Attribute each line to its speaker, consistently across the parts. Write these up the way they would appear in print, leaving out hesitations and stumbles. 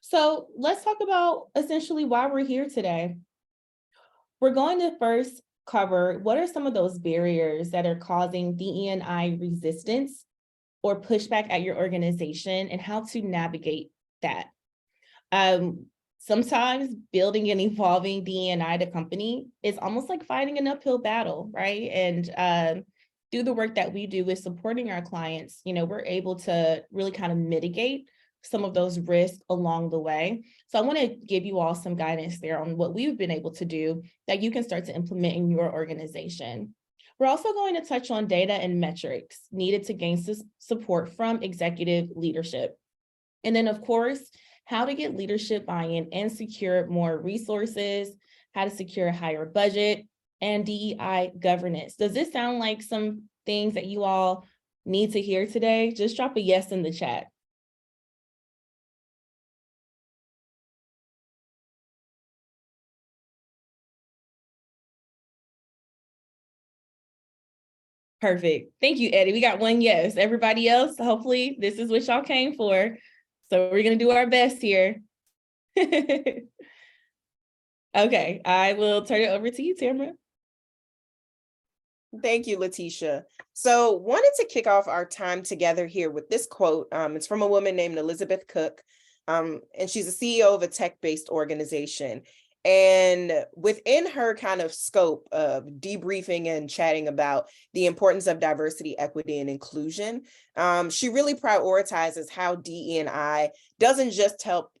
Speaker 1: So let's talk about essentially why we're here today. We're going to first cover what are some of those barriers that are causing DE&I resistance or pushback at your organization and how to navigate that. Sometimes building and evolving DE&I at a company is almost like fighting an uphill battle, right? And through the work that we do with supporting our clients, we're able to really kind of mitigate some of those risks along the way. So I want to give you all some guidance there on what we've been able to do that you can start to implement in your organization. We're also going to touch on data and metrics needed to gain support from executive leadership. And then, of course, how to get leadership buy-in and secure more resources, how to secure a higher budget, and DEI governance. Does this sound like some things that you all need to hear today? Just drop a yes in the chat. Perfect. Thank you, Eddie. We got one yes. Everybody else, hopefully this is what y'all came for. So we're going to do our best here. Okay, I will turn it over to you, Tamara.
Speaker 2: Thank you, Letitia. So wanted to kick off our time together here with this quote. It's from a woman named Elizabeth Cook, and she's a CEO of a tech-based organization. And within her kind of scope of debriefing and chatting about the importance of diversity, equity, and inclusion, she really prioritizes how DE&I doesn't just help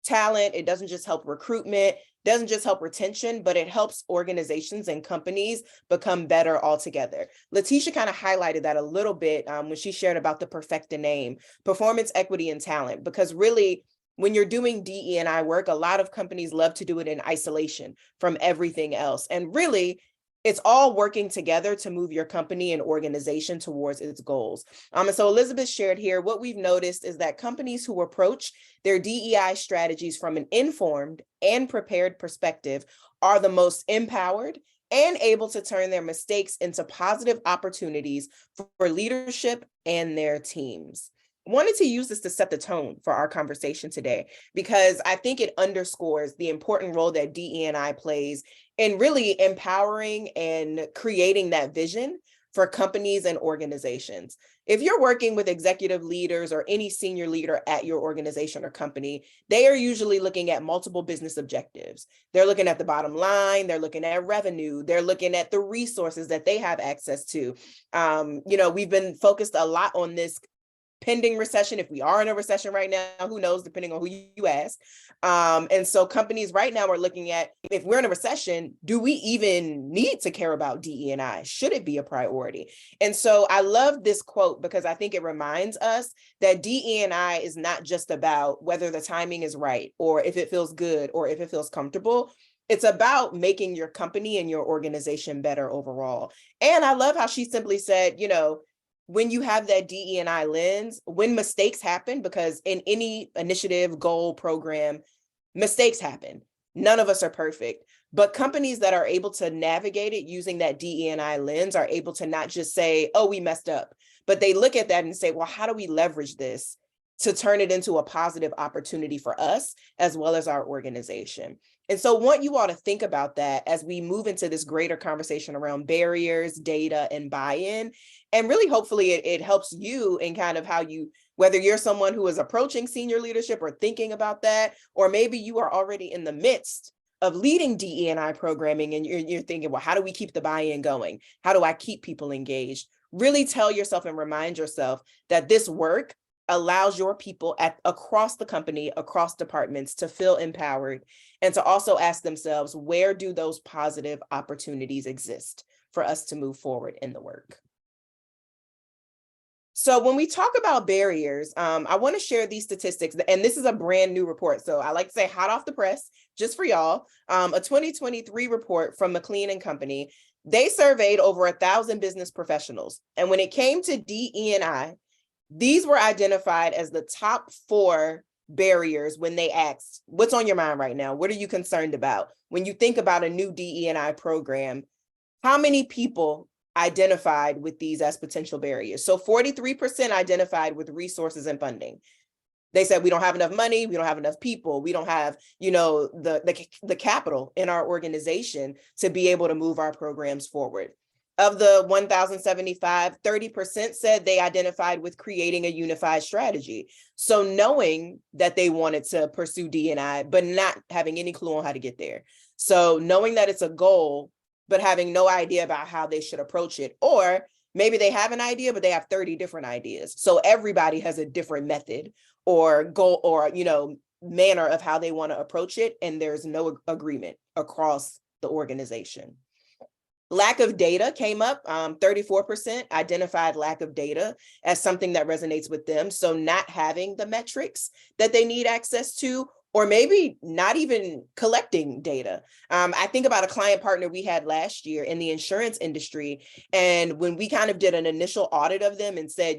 Speaker 2: talent, it doesn't just help recruitment, doesn't just help retention, but it helps organizations and companies become better altogether. Letitia kind of highlighted that a little bit when she shared about the Perfeqta name, performance, equity, and talent, because really, when you're doing DE&I work, a lot of companies love to do it in isolation from everything else. And really, it's all working together to move your company and organization towards its goals. And so Elizabeth shared here, what we've noticed is that companies who approach their DEI strategies from an informed and prepared perspective are the most empowered and able to turn their mistakes into positive opportunities for leadership and their teams. Wanted to use this to set the tone for our conversation today, because I think it underscores the important role that DE&I plays in really empowering and creating that vision for companies and organizations. If you're working with executive leaders or any senior leader at your organization or company, they are usually looking at multiple business objectives. They're looking at the bottom line, they're looking at revenue, they're looking at the resources that they have access to. We've been focused a lot on this pending recession. If we are in a recession right now, who knows, depending on who you ask. And so companies right now are looking at, if we're in a recession, do we even need to care about DE&I? Should it be a priority? And so I love this quote because I think it reminds us that DE&I is not just about whether the timing is right or if it feels good or if it feels comfortable. It's about making your company and your organization better overall. And I love how she simply said, when you have that DE&I lens, when mistakes happen, because in any initiative, goal, program, mistakes happen. None of us are perfect, but companies that are able to navigate it using that DE&I lens are able to not just say, oh, we messed up, but they look at that and say, well, how do we leverage this to turn it into a positive opportunity for us as well as our organization? And so I want you all to think about that as we move into this greater conversation around barriers, data, and buy-in. And really, hopefully, it helps you in kind of how you, whether you're someone who is approaching senior leadership or thinking about that, or maybe you are already in the midst of leading DE&I programming and you're thinking, well, how do we keep the buy-in going? How do I keep people engaged? Really tell yourself and remind yourself that this work allows your people across the company, across departments to feel empowered and to also ask themselves, where do those positive opportunities exist for us to move forward in the work? So when we talk about barriers, I want to share these statistics, and this is a brand new report. So I like to say hot off the press, just for y'all, a 2023 report from McLean & Company. They surveyed over 1,000 business professionals. And when it came to DE&I, these were identified as the top 4 barriers when they asked, what's on your mind right now? What are you concerned about? When you think about a new DE&I program, how many people identified with these as potential barriers? So 43% identified with resources and funding. They said, we don't have enough money, we don't have enough people, we don't have, the capital in our organization to be able to move our programs forward. Of the 1,075, 30% said they identified with creating a unified strategy. So knowing that they wanted to pursue D&I, but not having any clue on how to get there. So knowing that it's a goal, but having no idea about how they should approach it. Or maybe they have an idea, but they have 30 different ideas. So everybody has a different method or goal or, manner of how they want to approach it. And there's no agreement across the organization. Lack of data came up. 34% identified lack of data as something that resonates with them. So not having the metrics that they need access to, or maybe not even collecting data. I think about a client partner we had last year in the insurance industry. And when we kind of did an initial audit of them and said,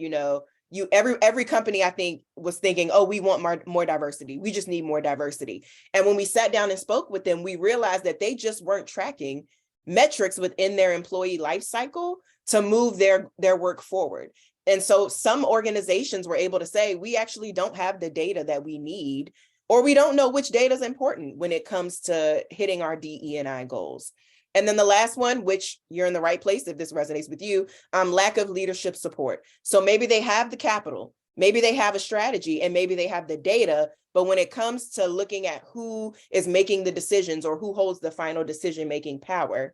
Speaker 2: every company I think was thinking, oh, we want more diversity. We just need more diversity. And when we sat down and spoke with them, we realized that they just weren't tracking metrics within their employee life cycle to move their work forward. And so some organizations were able to say, we actually don't have the data that we need, or we don't know which data is important when it comes to hitting our DE&I goals. And then the last one, which you're in the right place if this resonates with you, lack of leadership support. So maybe they have the capital, maybe they have a strategy, and maybe they have the data, but when it comes to looking at who is making the decisions or who holds the final decision-making power,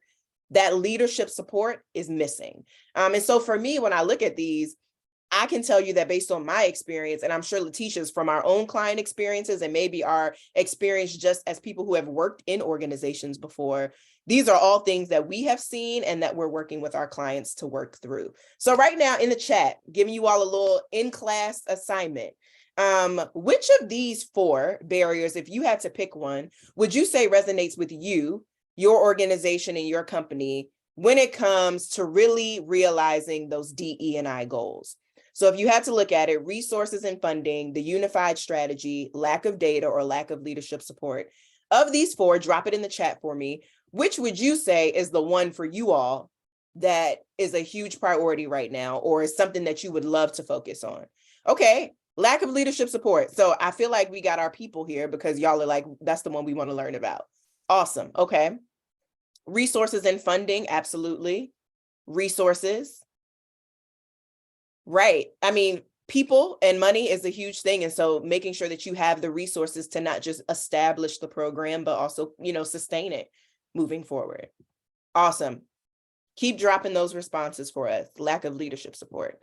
Speaker 2: that leadership support is missing. And so for me, when I look at these, I can tell you that based on my experience, and I'm sure Letitia's from our own client experiences and maybe our experience just as people who have worked in organizations before, these are all things that we have seen and that we're working with our clients to work through. So right now in the chat, giving you all a little in-class assignment. Which of these 4 barriers, if you had to pick one, would you say resonates with you, your organization, and your company when it comes to really realizing those DE&I goals? So if you had to look at it, resources and funding, the unified strategy, lack of data, or lack of leadership support. Of these 4, drop it in the chat for me. Which would you say is the one for you all that is a huge priority right now, or is something that you would love to focus on? Okay. Lack of leadership support. So I feel like we got our people here because y'all are like, that's the one we want to learn about. Awesome. Okay. Resources and funding. Absolutely. Resources. Right. I mean, people and money is a huge thing. And so making sure that you have the resources to not just establish the program, but also, sustain it moving forward. Awesome. Keep dropping those responses for us. Lack of leadership support.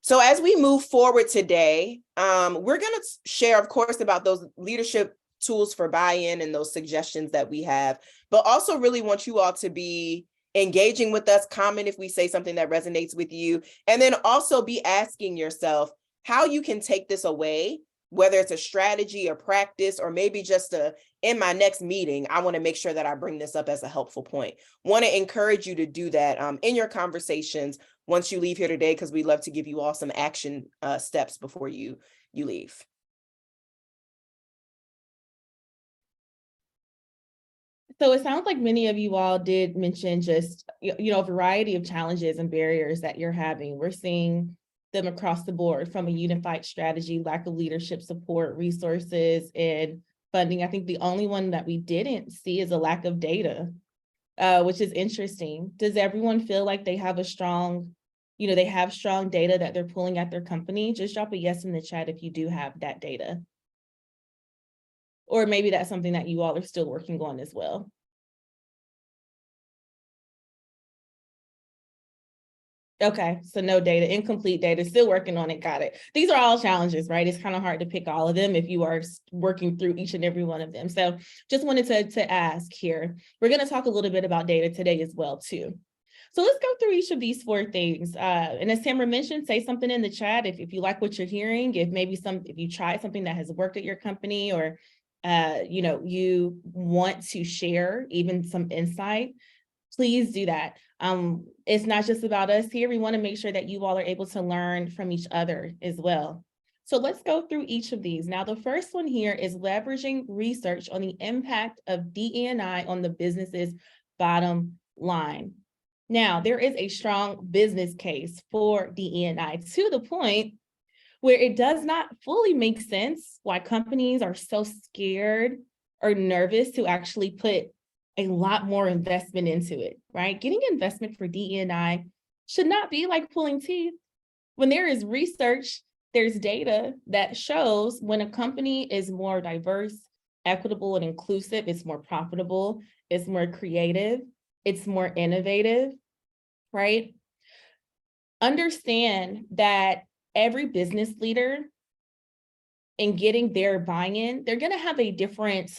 Speaker 2: So as we move forward today, we're going to share, of course, about those leadership tools for buy-in and those suggestions that we have, but also really want you all to be engaging with us, comment if we say something that resonates with you, and then also be asking yourself how you can take this away, whether it's a strategy or practice, or maybe just in my next meeting, I want to make sure that I bring this up as a helpful point. Want to encourage you to do that in your conversations once you leave here today, because we'd love to give you all some action steps before you leave.
Speaker 1: So it sounds like many of you all did mention just, a variety of challenges and barriers that you're having. We're seeing them across the board, from a unified strategy, lack of leadership support, resources, and funding. I think the only one that we didn't see is a lack of data, which is interesting. Does everyone feel like they have strong data that they're pulling at their company? Just drop a yes in the chat if you do have that data. Or maybe that's something that you all are still working on as well. Okay, so no data, incomplete data, still working on it, got it. These are all challenges, right? It's kind of hard to pick all of them if you are working through each and every one of them. So just wanted to ask here. We're going to talk a little bit about data today as well, too. So let's go through each of these 4 things. And as Tamara mentioned, say something in the chat if you like what you're hearing, if you tried something that has worked at your company, or you want to share even some insight, please do that. It's not just about us here. We want to make sure that you all are able to learn from each other as well. So let's go through each of these. Now, the first one here is leveraging research on the impact of DE&I on the business's bottom line. Now, there is a strong business case for DE&I, to the point where it does not fully make sense why companies are so scared or nervous to actually put a lot more investment into it, right? Getting investment for DE&I should not be like pulling teeth. When there is research, there's data that shows when a company is more diverse, equitable, and inclusive, it's more profitable, it's more creative, it's more innovative, right? Understand that every business leader, in getting their buy-in, they're going to have a different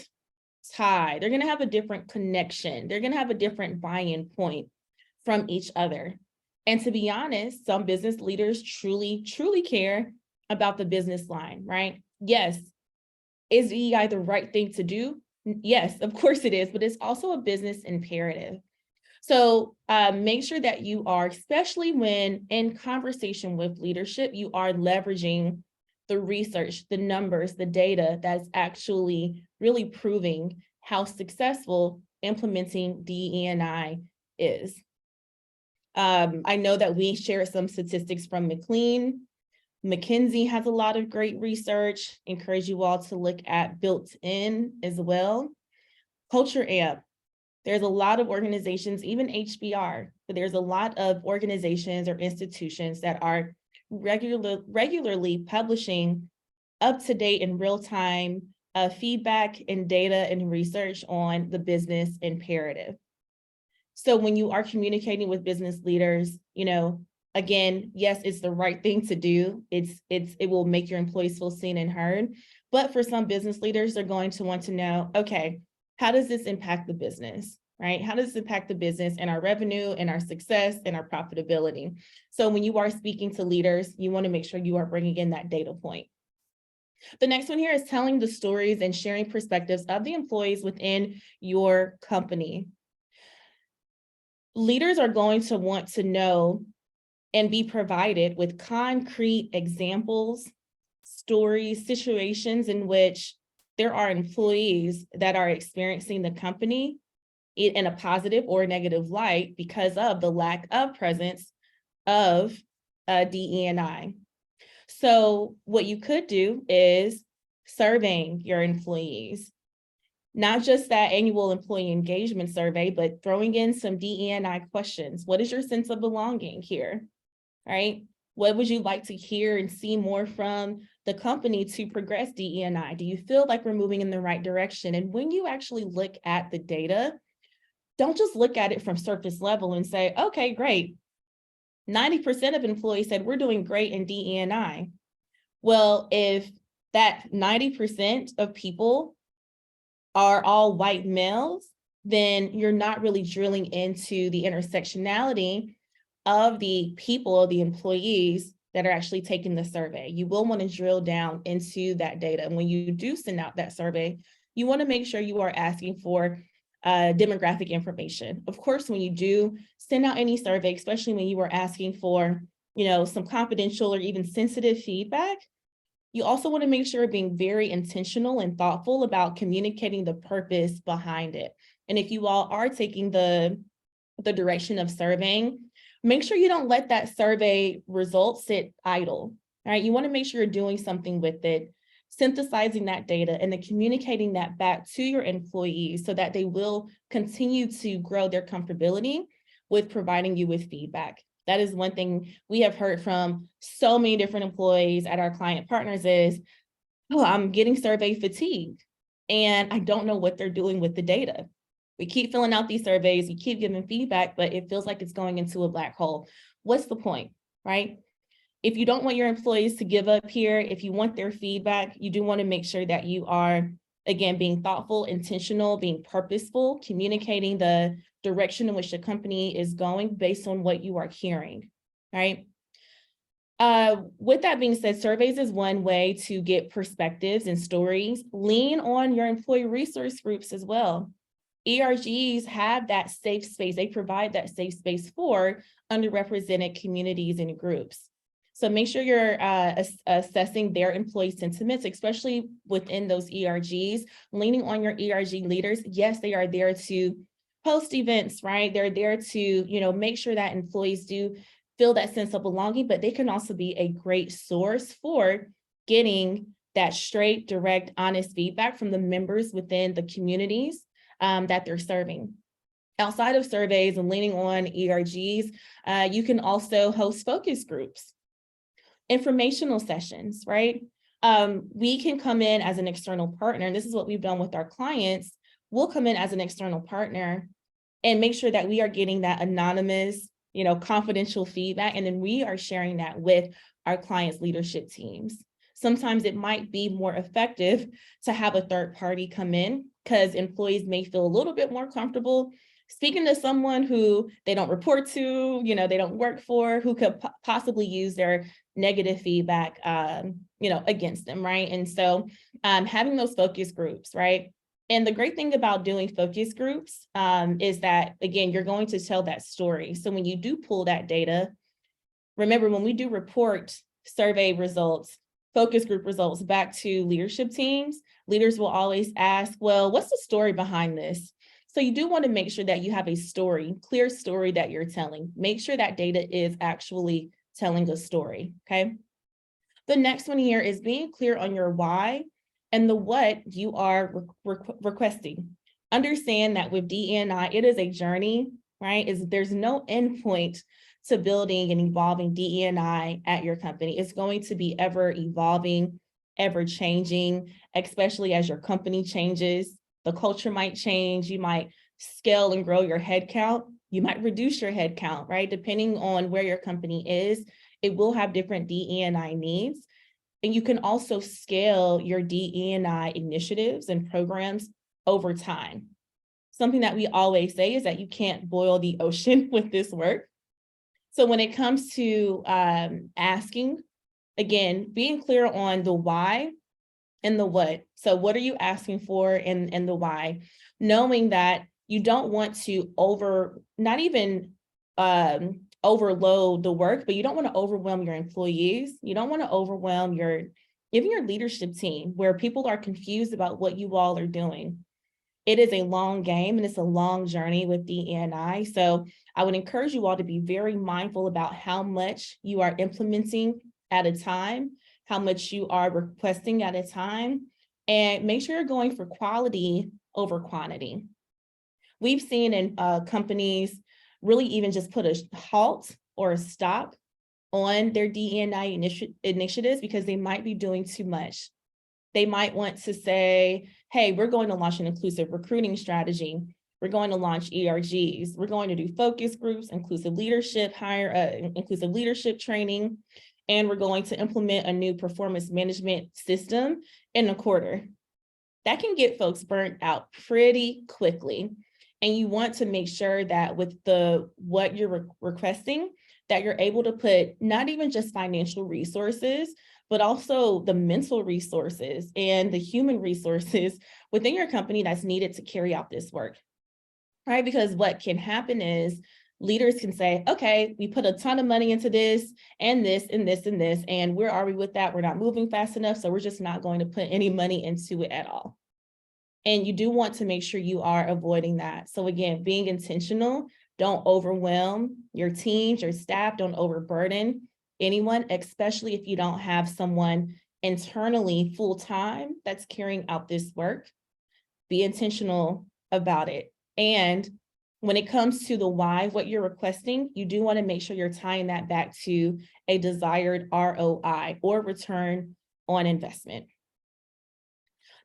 Speaker 1: tie. They're going to have a different connection. They're going to have a different buy-in point from each other. And to be honest, some business leaders truly, truly care about the business line, right? Yes. Is DEI the right thing to do? Yes, of course it is, but it's also a business imperative. So make sure that you are, especially when in conversation with leadership, you are leveraging the research, the numbers, the data that's actually really proving how successful implementing DE&I is. I know that we shared some statistics from McLean. McKinsey has a lot of great research. Encourage you all to look at Built In as well. Culture Amp. There's a lot of organizations, even HBR, but there's a lot of organizations or institutions that are regularly publishing up-to-date and real-time feedback and data and research on the business imperative. So when you are communicating with business leaders, again, yes, it's the right thing to do. It will make your employees feel seen and heard. But for some business leaders, they're going to want to know, okay, how does this impact the business, right? How does this impact the business and our revenue and our success and our profitability? So when you are speaking to leaders, you want to make sure you are bringing in that data point. The next one here is telling the stories and sharing perspectives of the employees within your company. Leaders are going to want to know and be provided with concrete examples, stories, situations in which there are employees that are experiencing the company in a positive or negative light because of the lack of presence of DE&I. So what you could do is surveying your employees, not just that annual employee engagement survey, but throwing in some DE&I questions. What is your sense of belonging here, right? What would you like to hear and see more from the company to progress DE&I? Do you feel like we're moving in the right direction? And when you actually look at the data, don't just look at it from surface level and say, okay, great. 90% of employees said we're doing great in DE&I. Well, if that 90% of people are all white males, then you're not really drilling into the intersectionality of the people, the employees that are actually taking the survey. You will want to drill down into that data. And when you do send out that survey, you want to make sure you are asking for demographic information. Of course, when you do send out any survey, especially when you are asking for, some confidential or even sensitive feedback, you also want to make sure you're being very intentional and thoughtful about communicating the purpose behind it. And if you all are taking the direction of surveying, make sure you don't let that survey result sit idle, all right? You want to make sure you're doing something with it, synthesizing that data and then communicating that back to your employees so that they will continue to grow their comfortability with providing you with feedback. That is one thing we have heard from so many different employees at our client partners is, oh, I'm getting survey fatigue and I don't know what they're doing with the data. We keep filling out these surveys, we keep giving feedback, but it feels like it's going into a black hole. What's the point, right? If you don't want your employees to give up here, if you want their feedback, you do want to make sure that you are, again, being thoughtful, intentional, being purposeful, communicating the direction in which the company is going based on what you are hearing, right? With that being said, surveys is one way to get perspectives and stories. Lean on your employee resource groups as well. ERGs have that safe space. They provide that safe space for underrepresented communities and groups. So make sure you're assessing their employee sentiments, especially within those ERGs, leaning on your ERG leaders. Yes, they are there to host events, right? They're there to, make sure that employees do feel that sense of belonging, but they can also be a great source for getting that straight, direct, honest feedback from the members within the communities that they're serving. Outside of surveys and leaning on ERGs, you can also host focus groups, informational sessions, right? We can come in as an external partner, and this is what we've done with our clients. We'll come in as an external partner and make sure that we are getting that anonymous, confidential feedback, and then we are sharing that with our clients' leadership teams. Sometimes it might be more effective to have a third party come in because employees may feel a little bit more comfortable speaking to someone who they don't report to, they don't work for, who could possibly use their negative feedback, against them, right? And so having those focus groups, right? And the great thing about doing focus groups is that, again, you're going to tell that story. So when you do pull that data, remember when we do report survey results, focus group results back to leadership teams, leaders will always ask, well, what's the story behind this? So you do want to make sure that you have a story, clear story that you're telling. Make sure that data is actually telling a story, okay? The next one here is being clear on your why and the what you are requesting. Understand that with DE&I, it is a journey, right? There's no endpoint to building and evolving DE&I at your company. It's going to be ever evolving, ever changing, especially as your company changes. The culture might change. You might scale and grow your headcount. You might reduce your headcount, right? Depending on where your company is, it will have different DE&I needs. And you can also scale your DE&I initiatives and programs over time. Something that we always say is that you can't boil the ocean with this work. So when it comes to asking, again, being clear on the why and the what. So what are you asking for and the why? Knowing that you don't want to overload the work, but you don't want to overwhelm your employees. You don't want to overwhelm even your leadership team, where people are confused about what you all are doing. It is a long game and it's a long journey with DE&I. So I would encourage you all to be very mindful about how much you are implementing at a time, how much you are requesting at a time, and make sure you're going for quality over quantity. We've seen in companies really even just put a halt or a stop on their DE&I initiatives because they might be doing too much. They might want to say, hey, we're going to launch an inclusive recruiting strategy. We're going to launch ERGs. We're going to do focus groups, inclusive leadership training, and we're going to implement a new performance management system in a quarter. That can get folks burnt out pretty quickly. And you want to make sure that with what you're requesting, that you're able to put not even just financial resources, but also the mental resources and the human resources within your company that's needed to carry out this work, right? Because what can happen is leaders can say, okay, we put a ton of money into this and this and this and this, and where are we with that? We're not moving fast enough, so we're just not going to put any money into it at all. And you do want to make sure you are avoiding that. So again, being intentional, don't overwhelm your teams, your staff, don't overburden anyone, especially if you don't have someone internally full-time that's carrying out this work. Be intentional about it. And when it comes to the why, what you're requesting, you do want to make sure you're tying that back to a desired ROI or return on investment.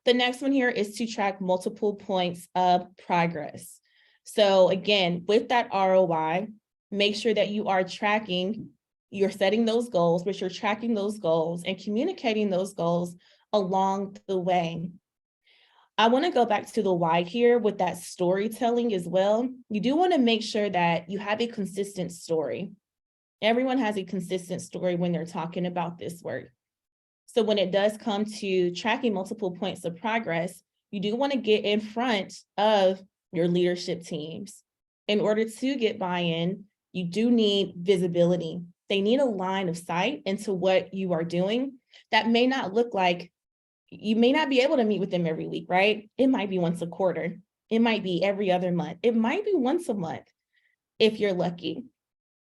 Speaker 1: The next one here is to track multiple points of progress. So again, with that ROI, make sure that you are tracking, you're setting those goals, but you're tracking those goals and communicating those goals along the way. I want to go back to the why here with that storytelling as well. You do want to make sure that you have a consistent story. Everyone has a consistent story when they're talking about this work. So when it does come to tracking multiple points of progress, you do want to get in front of your leadership teams. In order to get buy-in, you do need visibility. They need a line of sight into what you are doing. That may not look like, you may not be able to meet with them every week, right? It might be once a quarter. It might be every other month. It might be once a month if you're lucky.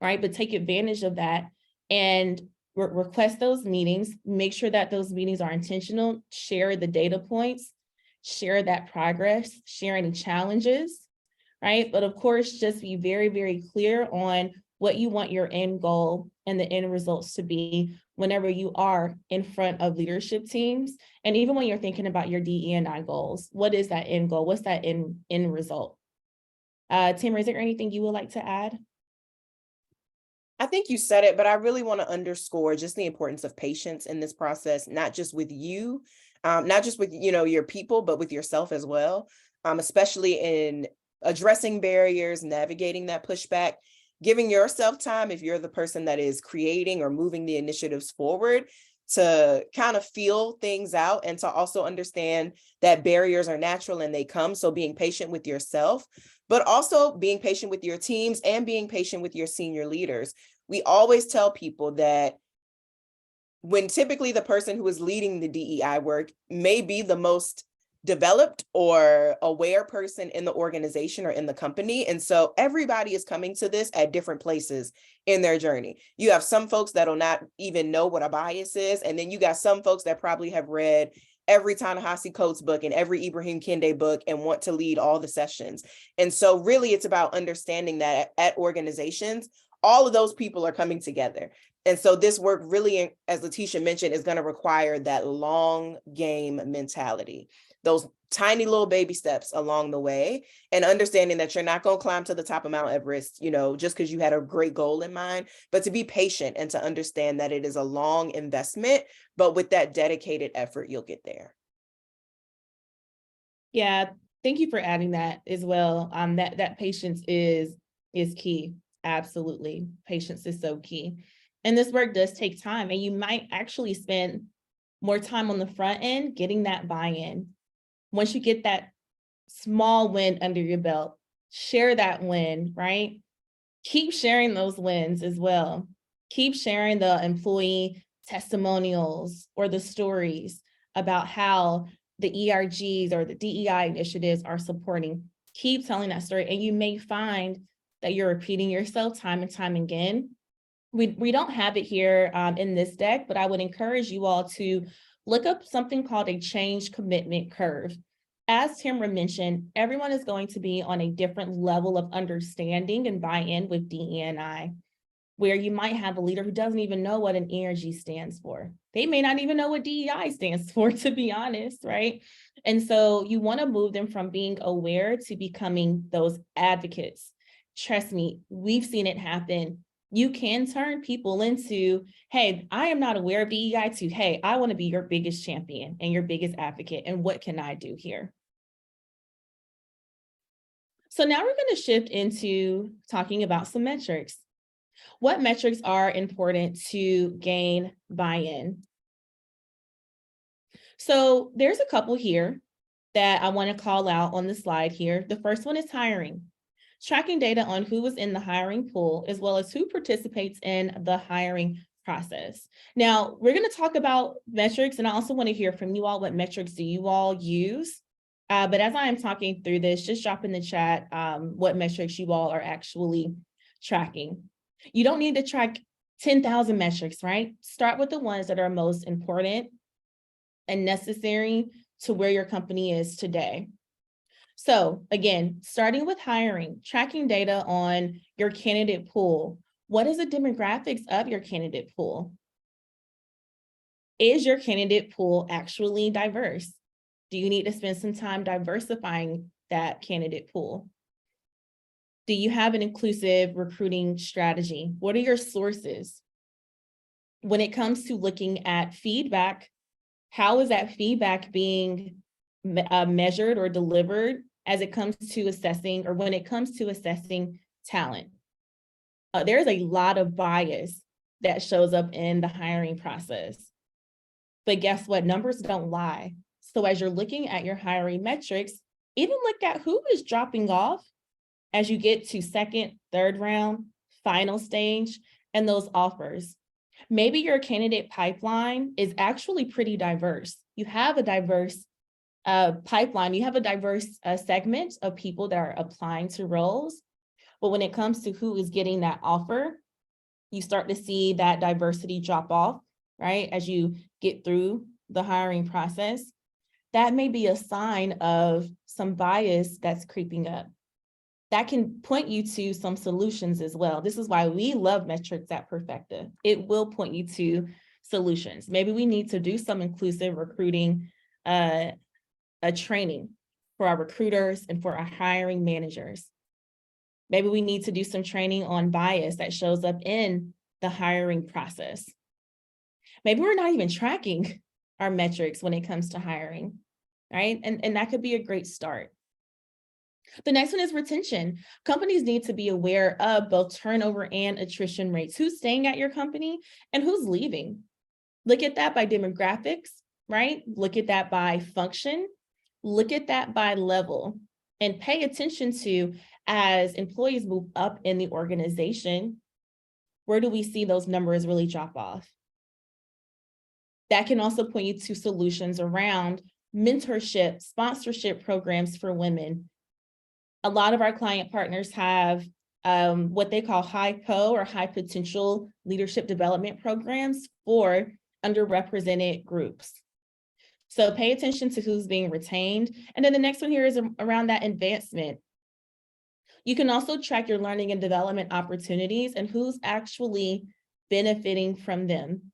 Speaker 1: right? But take advantage of that and request those meetings, make sure that those meetings are intentional, share the data points, share that progress, share any challenges, right? But of course, just be very, very clear on what you want your end goal and the end results to be whenever you are in front of leadership teams. And even when you're thinking about your DE&I goals, what is that end goal? What's that end result? Tamara, is there anything you would like to add?
Speaker 2: I think you said it, but I really want to underscore just the importance of patience in this process, not just with you, not just with, your people, but with yourself as well, especially in addressing barriers, navigating that pushback, giving yourself time if you're the person that is creating or moving the initiatives forward to kind of feel things out and to also understand that barriers are natural and they come. So being patient with yourself, but also being patient with your teams and being patient with your senior leaders. We always tell people that when typically the person who is leading the DEI work may be the most developed or aware person in the organization or in the company. And so everybody is coming to this at different places in their journey. You have some folks that'll not even know what a bias is. And then you got some folks that probably have read every Ta-Nehisi Coates book and every Ibrahim Kende book and want to lead all the sessions. And so really it's about understanding that at organizations, all of those people are coming together. And so this work really, as Letitia mentioned, is going to require that long game mentality, those tiny little baby steps along the way, and understanding that you're not going to climb to the top of Mount Everest, just because you had a great goal in mind, but to be patient and to understand that it is a long investment, but with that dedicated effort, you'll get there.
Speaker 1: Yeah, thank you for adding that as well. That patience is key. Absolutely. Patience is so key. And this work does take time, and you might actually spend more time on the front end getting that buy-in. Once you get that small win under your belt, share that win, right? Keep sharing those wins as well. Keep sharing the employee testimonials or the stories about how the ERGs or the DEI initiatives are supporting. Keep telling that story, and you may find that you're repeating yourself time and time again. We don't have it here in this deck, but I would encourage you all to look up something called a change commitment curve. As Tamara mentioned, everyone is going to be on a different level of understanding and buy-in with DE&I, where you might have a leader who doesn't even know what an ERG stands for. They may not even know what DEI stands for, to be honest, right? And so you want to move them from being aware to becoming those advocates. Trust me, we've seen it happen. You can turn people into, hey, I am not aware of DEI, to, hey, I want to be your biggest champion and your biggest advocate, and what can I do here? So now we're going to shift into talking about some metrics. What metrics are important to gain buy-in? So there's a couple here that I want to call out on the slide here. The first one is hiring. Tracking data on who was in the hiring pool, as well as who participates in the hiring process. Now, we're going to talk about metrics, and I also want to hear from you all. What metrics do you all use? But as I am talking through this, just drop in the chat what metrics you all are actually tracking. You don't need to track 10,000 metrics, right? Start with the ones that are most important and necessary to where your company is today. So again, starting with hiring, tracking data on your candidate pool. What is the demographics of your candidate pool? Is your candidate pool actually diverse? Do you need to spend some time diversifying that candidate pool? Do you have an inclusive recruiting strategy? What are your sources? When it comes to looking at feedback, how is that feedback being measured or delivered as it comes to assessing, or when it comes to assessing talent? There's a lot of bias that shows up in the hiring process. But guess what? Numbers don't lie. So as you're looking at your hiring metrics, even look at who is dropping off as you get to second, third round, final stage, and those offers. Maybe your candidate pipeline is actually pretty diverse. You have a diverse pipeline, you have a diverse segment of people that are applying to roles. But when it comes to who is getting that offer, you start to see that diversity drop off, right? As you get through the hiring process, that may be a sign of some bias that's creeping up. That can point you to some solutions as well. This is why we love metrics at Perfeqta. It will point you to solutions. Maybe we need to do some inclusive recruiting, a training for our recruiters and for our hiring managers. Maybe we need to do some training on bias that shows up in the hiring process. Maybe we're not even tracking our metrics when it comes to hiring, right? And that could be a great start. The next one is retention. Companies need to be aware of both turnover and attrition rates. Who's staying at your company and who's leaving? Look at that by demographics, right? Look at that by function. Look at that by level, and pay attention to, as employees move up in the organization, where do we see those numbers really drop off? That can also point you to solutions around mentorship, sponsorship programs for women. A lot of our client partners have what they call high-po or high potential leadership development programs for underrepresented groups. So pay attention to who's being retained. And then the next one here is around that advancement. You can also track your learning and development opportunities and who's actually benefiting from them.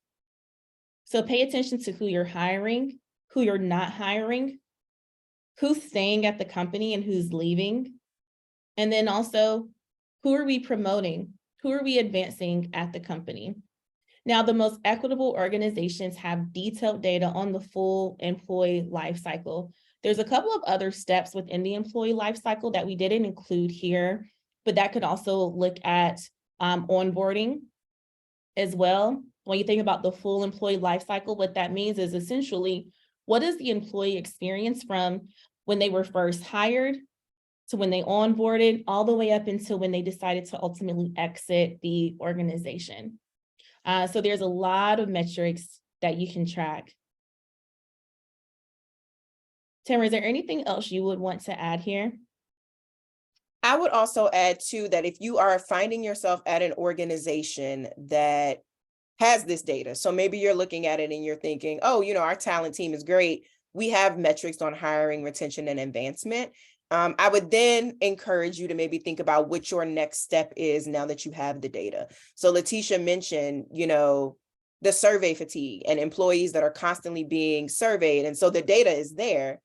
Speaker 1: So pay attention to who you're hiring, who you're not hiring, who's staying at the company and who's leaving. And then also, who are we promoting? Who are we advancing at the company? Now, the most equitable organizations have detailed data on the full employee life cycle. There's a couple of other steps within the employee life cycle that we didn't include here, but that could also look at onboarding as well. When you think about the full employee life cycle, what that means is essentially, what is the employee experience from when they were first hired to when they onboarded, all the way up until when they decided to ultimately exit the organization. So there's a lot of metrics that you can track. Tamara, is there anything else you would want to add here?
Speaker 2: I would also add too that if you are finding yourself at an organization that has this data, so maybe you're looking at it and you're thinking, oh, our talent team is great. We have metrics on hiring, retention, and advancement. I would then encourage you to maybe think about what your next step is now that you have the data. So Letitia mentioned, the survey fatigue and employees that are constantly being surveyed. And so the data is there,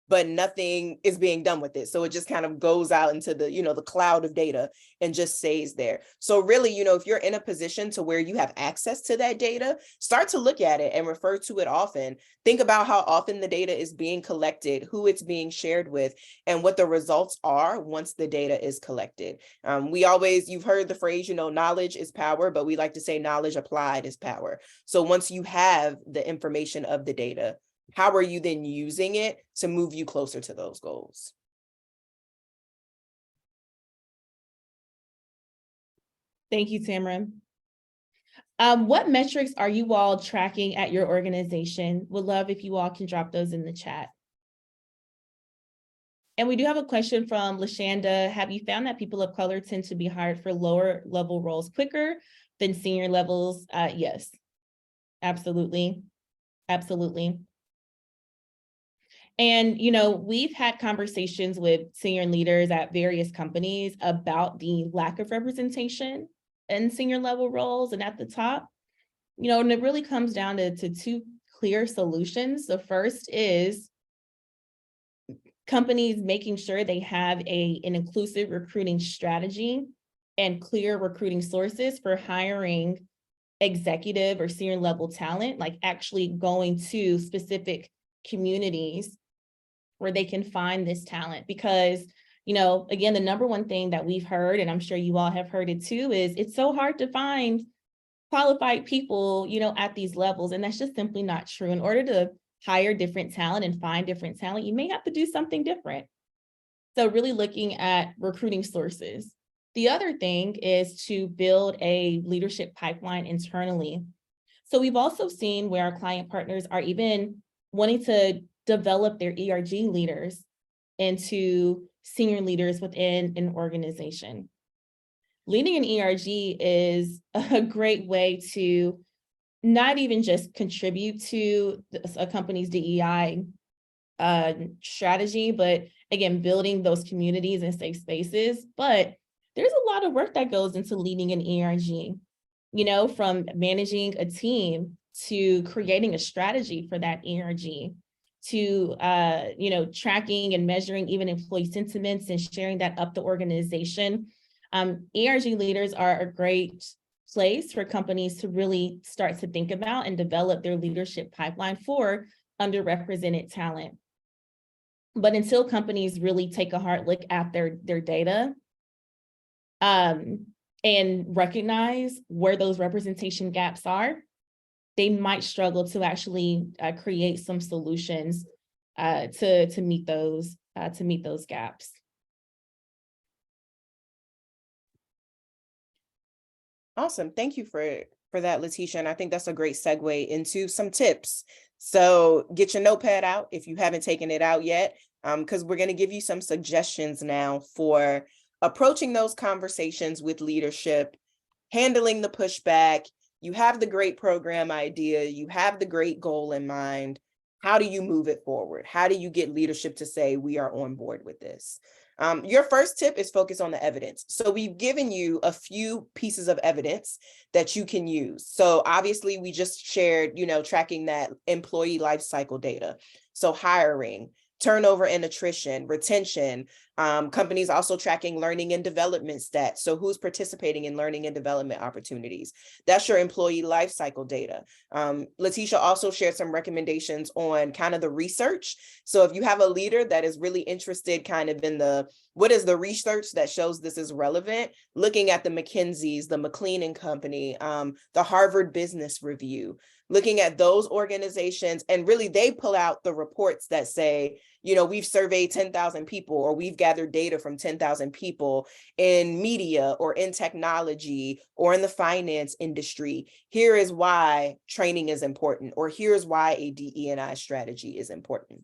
Speaker 2: but nothing is being done with it. So it just kind of goes out into the, the cloud of data and just stays there. So really, if you're in a position to where you have access to that data, start to look at it and refer to it often. Think about how often the data is being collected, who it's being shared with, and what the results are once the data is collected. You've heard the phrase, knowledge is power, but we like to say knowledge applied is power. So once you have the information of the data, how are you then using it to move you closer to those goals?
Speaker 1: Thank you, Tamara. What metrics are you all tracking at your organization? Would love if you all can drop those in the chat. And we do have a question from Lashanda. Have you found that people of color tend to be hired for lower level roles quicker than senior levels? Yes, absolutely. Absolutely. And, we've had conversations with senior leaders at various companies about the lack of representation in senior level roles and at the top, and it really comes down to two clear solutions. The first is companies making sure they have an inclusive recruiting strategy and clear recruiting sources for hiring executive or senior level talent, like actually going to specific communities where they can find this talent. Because, again, the number one thing that we've heard, and I'm sure you all have heard it too, is it's so hard to find qualified people, at these levels. And that's just simply not true. In order to hire different talent and find different talent, you may have to do something different. So really looking at recruiting sources. The other thing is to build a leadership pipeline internally. So we've also seen where our client partners are even wanting to develop their ERG leaders into senior leaders within an organization. leading an ERG is a great way to not even just contribute to a company's DEI strategy, but again, building those communities and safe spaces. But there's a lot of work that goes into leading an ERG, from managing a team to creating a strategy for that ERG to, tracking and measuring even employee sentiments and sharing that up the organization. ERG leaders are a great place for companies to really start to think about and develop their leadership pipeline for underrepresented talent. But until companies really take a hard look at their data and recognize where those representation gaps are, they might struggle to actually create some solutions to meet those gaps.
Speaker 2: Awesome. Thank you for that, Letitia. And I think that's a great segue into some tips. So get your notepad out if you haven't taken it out yet, because we're going to give you some suggestions now for approaching those conversations with leadership, handling the pushback. You have the great program idea. You have the great goal in mind. How do you move it forward? How do you get leadership to say, we are on board with this? Your first tip is focus on the evidence. So we've given you a few pieces of evidence that you can use. So obviously we just shared, tracking that employee life cycle data. So hiring, turnover and attrition, retention, companies also tracking learning and development stats. So who's participating in learning and development opportunities? That's your employee life cycle data. Letitia also shared some recommendations on kind of the research. So if you have a leader that is really interested kind of in what is the research that shows this is relevant, looking at the McKinsey's, the McLean and Company, the Harvard Business Review, looking at those organizations, and really they pull out the reports that say, we've surveyed 10,000 people, or we've gathered data from 10,000 people in media or in technology or in the finance industry. Here is why training is important, or here's why a DE&I strategy is important.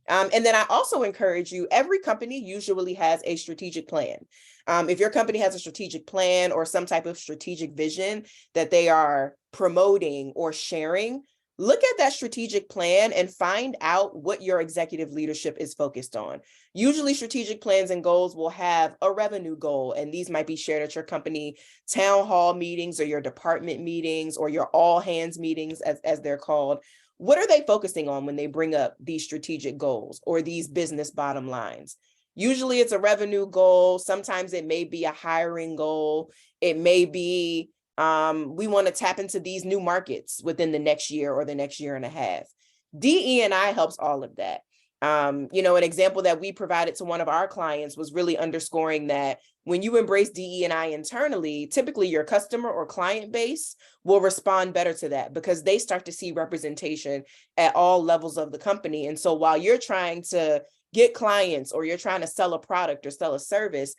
Speaker 2: And then I also encourage you, every company usually has a strategic plan. If your company has a strategic plan or some type of strategic vision that they are promoting or sharing, look at that strategic plan and find out what your executive leadership is focused on. Usually strategic plans and goals will have a revenue goal, and these might be shared at your company town hall meetings or your department meetings or your all hands meetings, as they're called. What are they focusing on when they bring up these strategic goals or these business bottom lines? Usually it's a revenue goal. Sometimes it may be a hiring goal. It may be, we want to tap into these new markets within the next year or the next year and a half. DE&I helps all of that. An example that we provided to one of our clients was really underscoring that when you embrace DE&I internally, typically your customer or client base will respond better to that because they start to see representation at all levels of the company. And so while you're trying to get clients or you're trying to sell a product or sell a service,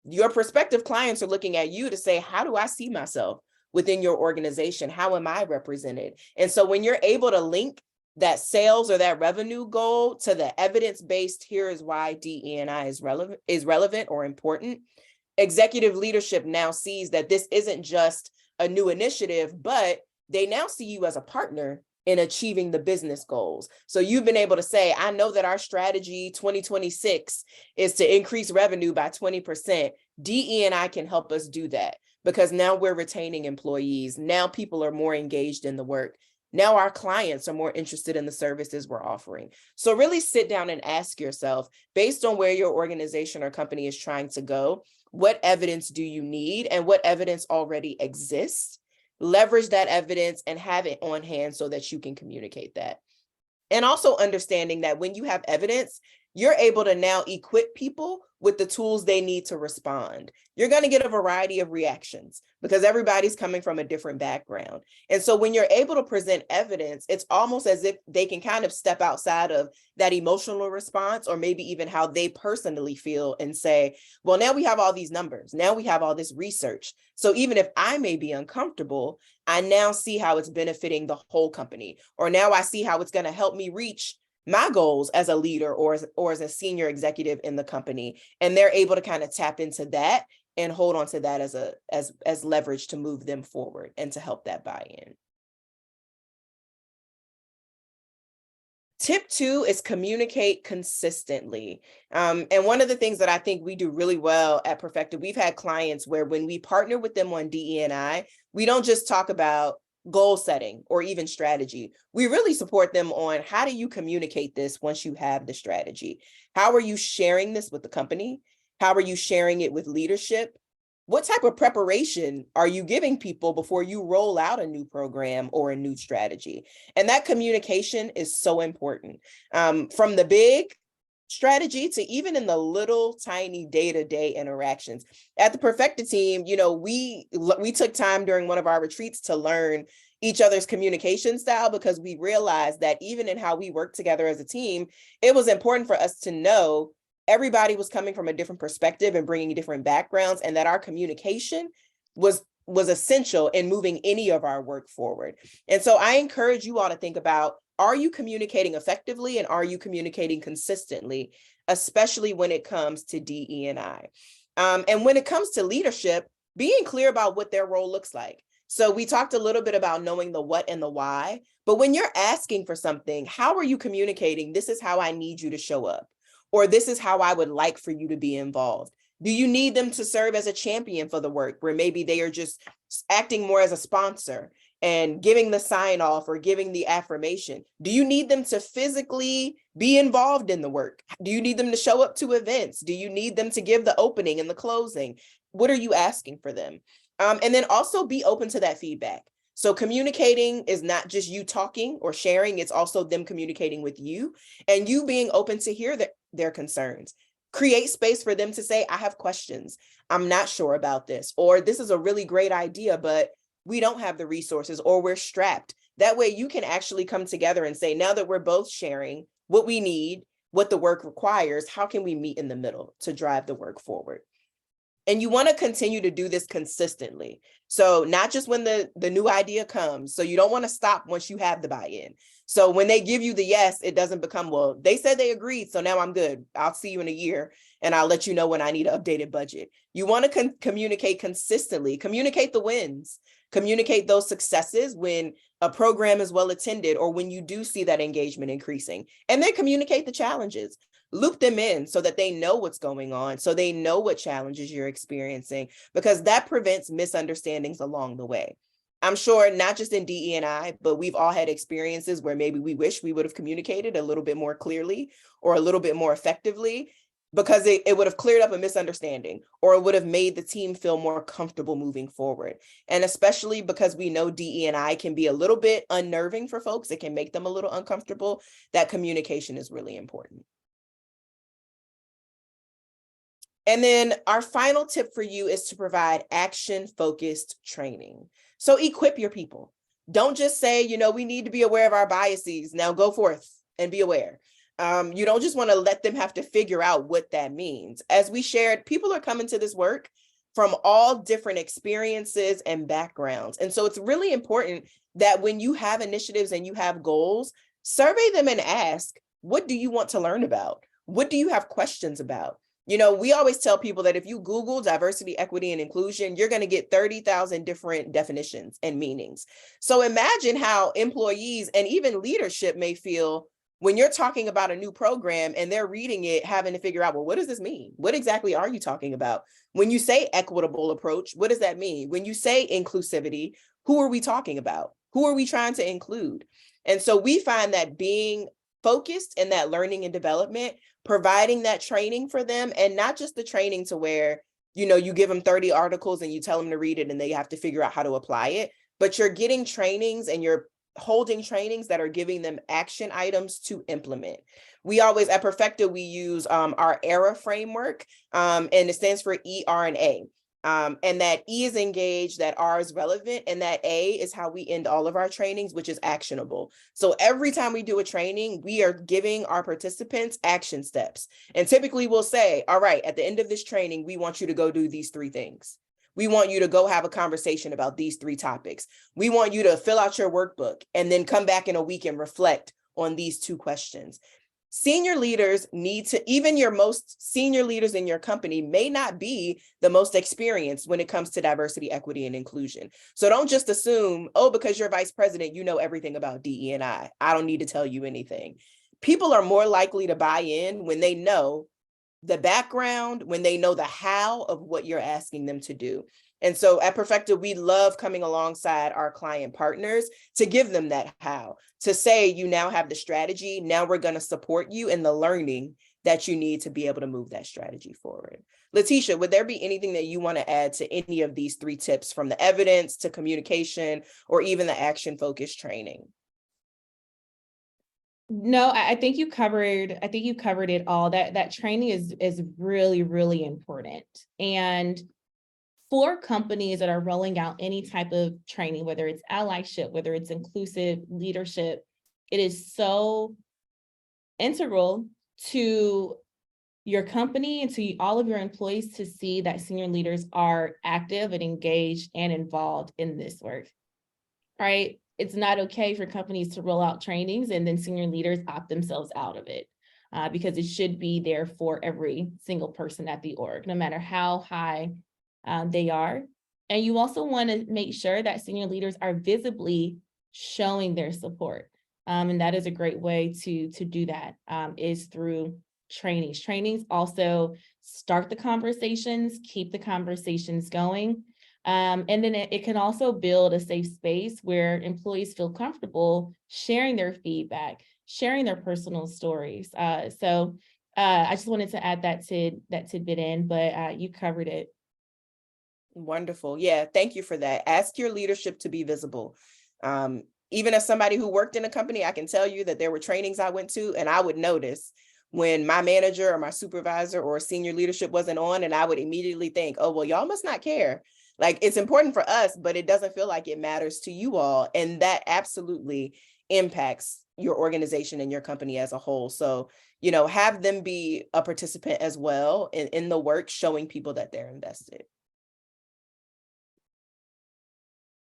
Speaker 2: your prospective clients are looking at you to say, how do I see myself within your organization? How am I represented? And so when you're able to link that sales or that revenue goal to the evidence-based, here is why DE&I is relevant or important, executive leadership now sees that this isn't just a new initiative, but they now see you as a partner in achieving the business goals. So you've been able to say, I know that our strategy 2026 is to increase revenue by 20%. DE&I can help us do that because now we're retaining employees. Now people are more engaged in the work. Now our clients are more interested in the services we're offering. So really sit down and ask yourself, based on where your organization or company is trying to go, what evidence do you need and what evidence already exists? Leverage that evidence and have it on hand so that you can communicate that. And also understanding that when you have evidence, you're able to now equip people with the tools they need to respond. You're going to get a variety of reactions because everybody's coming from a different background. And so when you're able to present evidence, it's almost as if they can kind of step outside of that emotional response or maybe even how they personally feel and say, well, now we have all these numbers. Now we have all this research. So even if I may be uncomfortable, I now see how it's benefiting the whole company, or now I see how it's going to help me reach my goals as a leader or as a senior executive in the company. And they're able to kind of tap into that and hold on to that as leverage to move them forward and to help that buy-in. Tip 2 is communicate consistently. And one of the things that I think we do really well at Perfeqta, we've had clients where when we partner with them on DE&I, we don't just talk about goal setting or even strategy. We really support them on how do you communicate this once you have the strategy? How are you sharing this with the company? How are you sharing it with leadership? What type of preparation are you giving people before you roll out a new program or a new strategy? And that communication is so important. From the big strategy to even in the little tiny day-to-day interactions. At the Perfeqta team, we took time during one of our retreats to learn each other's communication style, because we realized that even in how we work together as a team, it was important for us to know everybody was coming from a different perspective and bringing different backgrounds, and that our communication was essential in moving any of our work forward. And so I encourage you all to think about, are you communicating effectively and are you communicating consistently, especially when it comes to DE&I? And when it comes to leadership, being clear about what their role looks like. So we talked a little bit about knowing the what and the why, but when you're asking for something, how are you communicating? This is how I need you to show up, or this is how I would like for you to be involved. Do you need them to serve as a champion for the work, where maybe they are just acting more as a sponsor and giving the sign off or giving the affirmation? Do you need them to physically be involved in the work? Do you need them to show up to events? Do you need them to give the opening and the closing? What are you asking for them? And then also be open to that feedback. So communicating is not just you talking or sharing, it's also them communicating with you and you being open to hear their concerns. Create space for them to say, I have questions. I'm not sure about this, or this is a really great idea, but we don't have the resources, or we're strapped. That way you can actually come together and say, now that we're both sharing what we need, what the work requires, how can we meet in the middle to drive the work forward? And you want to continue to do this consistently. So not just when the new idea comes. So you don't want to stop once you have the buy-in. So when they give you the yes, it doesn't become, well, they said they agreed, so now I'm good. I'll see you in a year and I'll let you know when I need an updated budget. You want to communicate consistently, communicate the wins, communicate those successes when a program is well attended or when you do see that engagement increasing, and then communicate the challenges. Loop them in so that they know what's going on, so they know what challenges you're experiencing, because that prevents misunderstandings along the way. I'm sure not just in DE&I, but we've all had experiences where maybe we wish we would have communicated a little bit more clearly or a little bit more effectively, because it would have cleared up a misunderstanding, or it would have made the team feel more comfortable moving forward. And especially because we know DE&I can be a little bit unnerving for folks, it can make them a little uncomfortable, that communication is really important. And then our final tip for you is to provide action-focused training. So equip your people. Don't just say, we need to be aware of our biases. Now go forth and be aware. You don't just want to let them have to figure out what that means. As we shared, people are coming to this work from all different experiences and backgrounds. And so it's really important that when you have initiatives and you have goals, survey them and ask, what do you want to learn about? What do you have questions about? We always tell people that if you Google diversity, equity, and inclusion, you're going to get 30,000 different definitions and meanings. So imagine how employees and even leadership may feel when you're talking about a new program and they're reading it, having to figure out, well, what does this mean? What exactly are you talking about? When you say equitable approach, what does that mean? When you say inclusivity, who are we talking about? Who are we trying to include? And so we find that being focused in that learning and development, providing that training for them, and not just the training to where, you give them 30 articles and you tell them to read it and they have to figure out how to apply it, but you're getting trainings and you're holding trainings that are giving them action items to implement. We always, at Perfeqta, we use our ERA framework, and it stands for E, R, and A. And that E is engaged, that R is relevant, and that A is how we end all of our trainings, which is actionable. So every time we do a training, we are giving our participants action steps. And typically we'll say, all right, at the end of this training, we want you to go do these 3 things. We want you to go have a conversation about these 3 topics. We want you to fill out your workbook and then come back in a week and reflect on these 2 questions. Senior leaders need to, even your most senior leaders in your company may not be the most experienced when it comes to diversity, equity, and inclusion. So don't just assume, oh, because you're vice president, you know everything about DE&I. I don't need to tell you anything. People are more likely to buy in when they know the background, when they know the how of what you're asking them to do. And so at Perfeqta, we love coming alongside our client partners to give them that how, to say, you now have the strategy, now we're going to support you in the learning that you need to be able to move that strategy forward. Letitia, would there be anything that you want to add to any of these 3 tips, from the evidence to communication or even the action-focused training?
Speaker 1: No, I think you covered it all. That training is really, really important. And for companies that are rolling out any type of training, whether it's allyship, whether it's inclusive leadership, it is so integral to your company and to all of your employees to see that senior leaders are active and engaged and involved in this work, right? It's not okay for companies to roll out trainings and then senior leaders opt themselves out of it, because it should be there for every single person at the org, no matter how high they are. And you also want to make sure that senior leaders are visibly showing their support. And that is a great way to do that, is through trainings. Trainings also start the conversations, keep the conversations going. And then it can also build a safe space where employees feel comfortable sharing their feedback, sharing their personal stories. So I just wanted to add that tidbit in, but you covered it.
Speaker 2: Wonderful. Yeah, thank you for that. Ask your leadership to be visible. Even as somebody who worked in a company, I can tell you that there were trainings I went to, and I would notice when my manager or my supervisor or senior leadership wasn't on, and I would immediately think, oh, well, y'all must not care. Like, it's important for us, but it doesn't feel like it matters to you all. And that absolutely impacts your organization and your company as a whole. So, have them be a participant as well in the work, showing people that they're invested.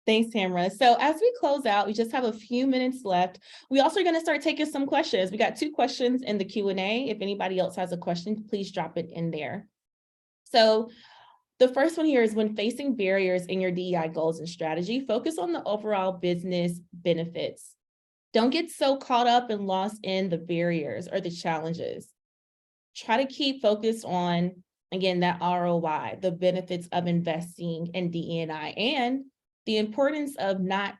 Speaker 1: Thanks, Tamara. So as we close out, we just have a few minutes left. We also are going to start taking some questions. We got 2 questions in the Q&A. If anybody else has a question, please drop it in there. So the first one here is, when facing barriers in your DEI goals and strategy, focus on the overall business benefits. Don't get so caught up and lost in the barriers or the challenges. Try to keep focused on, again, that ROI, the benefits of investing in DE&I, and the importance of not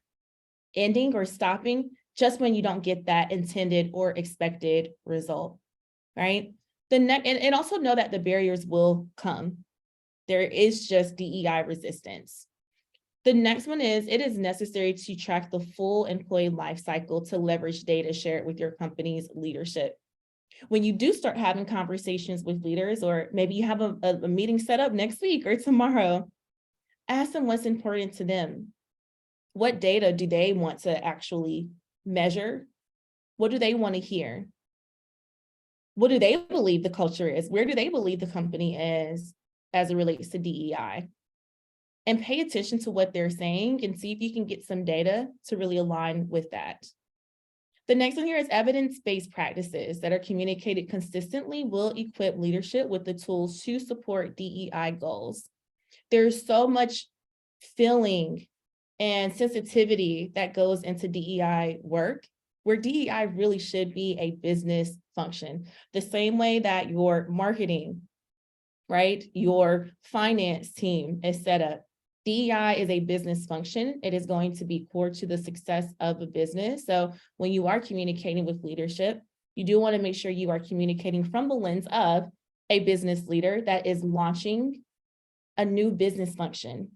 Speaker 1: ending or stopping just when you don't get that intended or expected result, right? And also know that the barriers will come. There is just DEI resistance. The next one is, it is necessary to track the full employee life cycle to leverage data shared with your company's leadership. When you do start having conversations with leaders, or maybe you have a meeting set up next week or tomorrow, ask them what's important to them. What data do they want to actually measure? What do they want to hear? What do they believe the culture is? Where do they believe the company is as it relates to DEI? And pay attention to what they're saying and see if you can get some data to really align with that. The next one here is, evidence-based practices that are communicated consistently will equip leadership with the tools to support DEI goals. There's so much feeling and sensitivity that goes into DEI work, where DEI really should be a business function. The same way that your marketing, right, your finance team is set up. DEI is a business function. It is going to be core to the success of a business. So when you are communicating with leadership, you do want to make sure you are communicating from the lens of a business leader that is launching a new business function.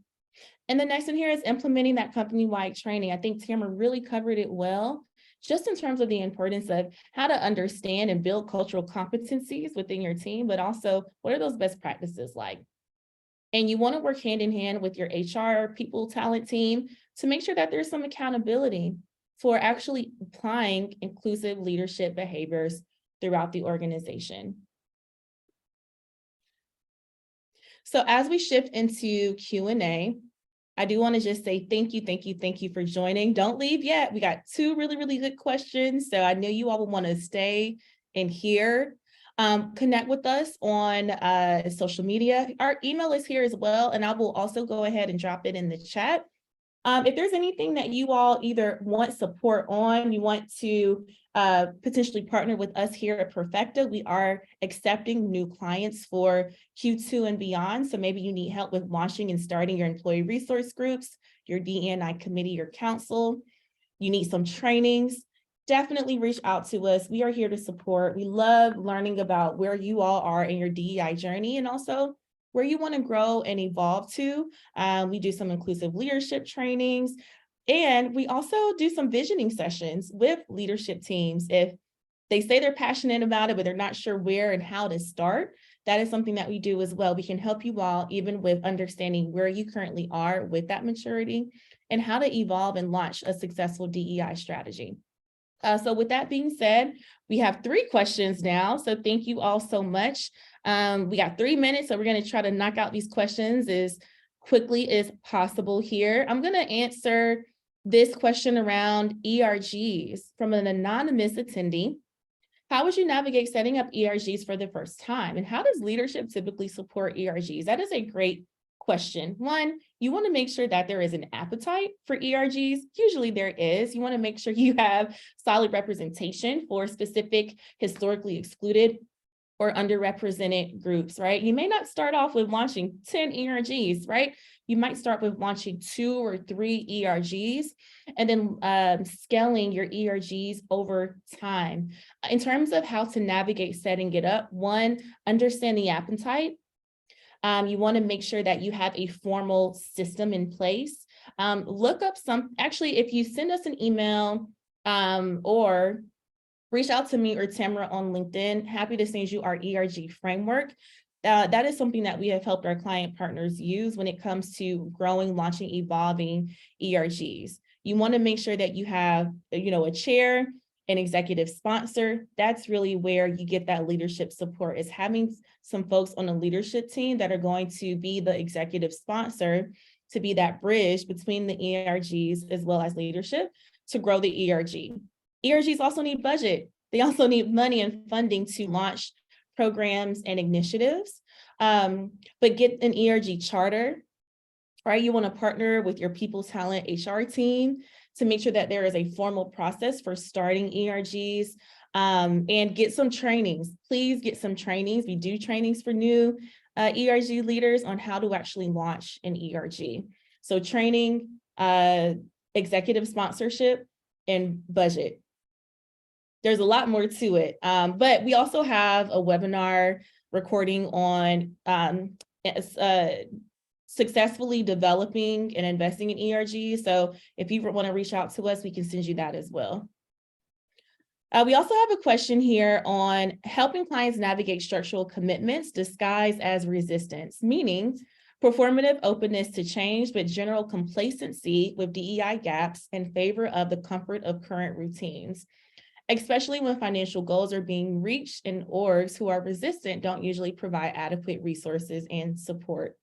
Speaker 1: And the next one here is implementing that company-wide training. I think Tamara really covered it well, just in terms of the importance of how to understand and build cultural competencies within your team, but also what are those best practices like? And you want to work hand in hand with your HR, people talent team to make sure that there's some accountability for actually applying inclusive leadership behaviors throughout the organization. So as we shift into Q&A, I do want to just say thank you for joining. Don't leave yet. We got 2 really, really good questions. So I know you all will want to stay and heard. Connect with us on social media. Our email is here as well, and I will also go ahead and drop it in the chat. If there's anything that you all either want support on, you want to potentially partner with us here at Perfeqta, we are accepting new clients for Q2 and beyond. So maybe you need help with launching and starting your employee resource groups, your DE&I committee or council. You need some trainings. Definitely reach out to us. We are here to support. We love learning about where you all are in your DEI journey and also where you want to grow and evolve to. We do some inclusive leadership trainings, and we also do some visioning sessions with leadership teams. If they say they're passionate about it, but they're not sure where and how to start, that is something that we do as well. We can help you all even with understanding where you currently are with that maturity and how to evolve and launch a successful DEI strategy. So with that being said, we have 3 questions now. So thank you all so much. We got 3 minutes, so we're going to try to knock out these questions as quickly as possible here. I'm going to answer this question around ERGs from an anonymous attendee. How would you navigate setting up ERGs for the first time? And how does leadership typically support ERGs? That is a great question. One, you want to make sure that there is an appetite for ERGs. Usually there is. You want to make sure you have solid representation for specific historically excluded or underrepresented groups, right? You may not start off with launching 10 ERGs, right? You might start with launching 2 or 3 ERGs and then scaling your ERGs over time. In terms of how to navigate setting it up, one, understand the appetite. You want to make sure that you have a formal system in place. Look up actually, if you send us an email or reach out to me or Tamara on LinkedIn, happy to send you our ERG framework. That is something that we have helped our client partners use when it comes to growing, launching, evolving ERGs. You want to make sure that you have, a chair, an executive sponsor. That's really where you get that leadership support, is having some folks on the leadership team that are going to be the executive sponsor, to be that bridge between the ERGs as well as leadership to grow the ERG. ERGs also need budget. They also need money and funding to launch programs and initiatives. But get an ERG charter, right? You want to partner with your people, talent, HR team to make sure that there is a formal process for starting ERGs, and get some trainings. Please get some trainings. We do trainings for new ERG leaders on how to actually launch an ERG. So training, executive sponsorship, and budget. There's a lot more to it, but we also have a webinar recording on successfully developing and investing in ERG. So if you want to reach out to us, we can send you that as well. We also have a question here on helping clients navigate structural commitments disguised as resistance, meaning performative openness to change, but general complacency with DEI gaps in favor of the comfort of current routines, especially when financial goals are being reached and orgs who are resistant don't usually provide adequate resources and support.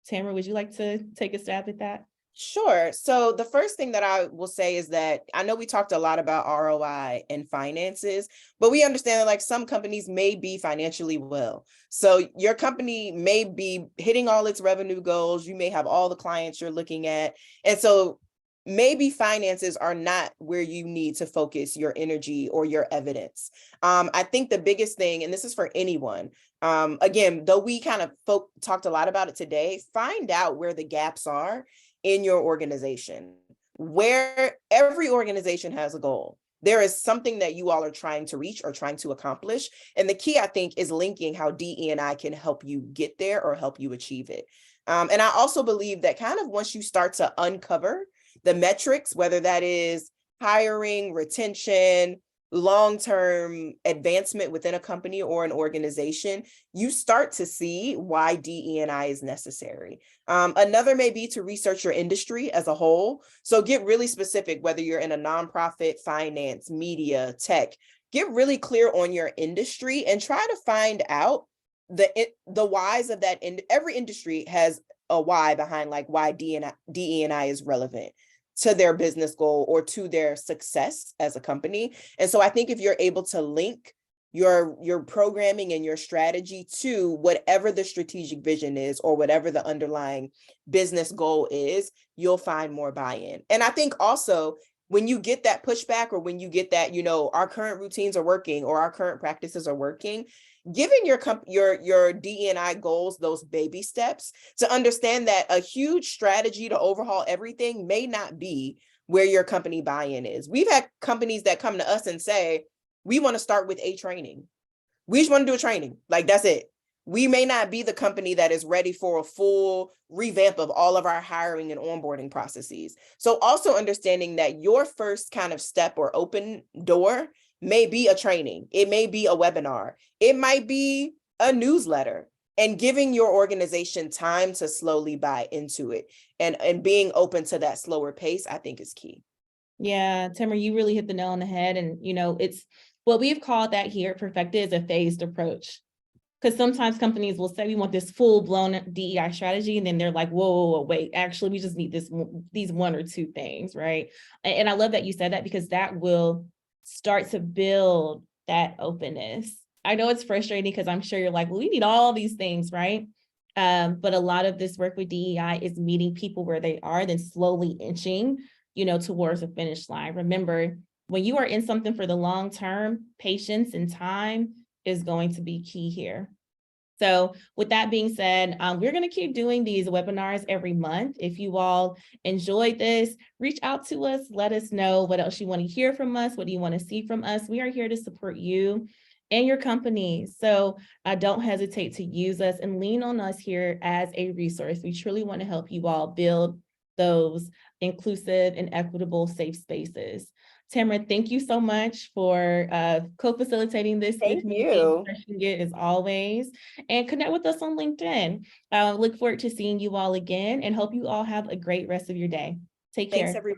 Speaker 1: Tamara, would you like to take a stab at that?
Speaker 2: Sure. So the first thing that I will say is that I know we talked a lot about ROI and finances, but we understand that like some companies may be financially well. So your company may be hitting all its revenue goals. You may have all the clients you're looking at. And so maybe finances are not where you need to focus your energy or your evidence. I think the biggest thing, and this is for anyone, again, though we kind of talked a lot about it today, find out where the gaps are in your organization. Where every organization has a goal, there is something that you all are trying to reach or trying to accomplish. And the key, I think, is linking how DE&I can help you get there or help you achieve it. And I also believe that kind of once you start to uncover the metrics, whether that is hiring, retention, long-term advancement within a company or an organization, you start to see why DE&I is necessary. Another may be to research your industry as a whole. So get really specific, whether you're in a nonprofit, finance, media, tech, get really clear on your industry and try to find out the whys of that. Every industry has a why behind like why DE&I is relevant to their business goal or to their success as a company. And so I think if you're able to link your programming and your strategy to whatever the strategic vision is or whatever the underlying business goal is, you'll find more buy-in. And I think also when you get that pushback, or when you get that, our current routines are working or our current practices are working, giving your DE&I goals those baby steps to understand that a huge strategy to overhaul everything may not be where your company buy-in is. We've had companies that come to us and say, we want to start with a training. We just want to do a training. Like, that's it. We may not be the company that is ready for a full revamp of all of our hiring and onboarding processes. So also understanding that your first kind of step or open door may be a training. It may be a webinar. It might be a newsletter, and giving your organization time to slowly buy into it and being open to that slower pace, I think is key.
Speaker 1: Yeah, Tamara, you really hit the nail on the head. And, it's what we've called that here at Perfecta is a phased approach. Because sometimes companies will say we want this full blown DEI strategy, and then they're like, whoa, wait, actually, we just need these one or two things, right? And I love that you said that, because that will start to build that openness. I know it's frustrating because I'm sure you're like, well, we need all these things, right? But a lot of this work with DEI is meeting people where they are, then slowly inching, towards the finish line. Remember, when you are in something for the long term, patience and time is going to be key here. So with that being said, we're going to keep doing these webinars every month. If you all enjoyed this, reach out to us. Let us know what else you want to hear from us. What do you want to see from us? We are here to support you and your company. So don't hesitate to use us and lean on us here as a resource. We truly want to help you all build those inclusive and equitable safe spaces. Tamara, thank you so much for co-facilitating this with me, refreshing it as always, and connect with us on LinkedIn. Look forward to seeing you all again and hope you all have a great rest of your day. Take care.
Speaker 2: Thanks, everyone.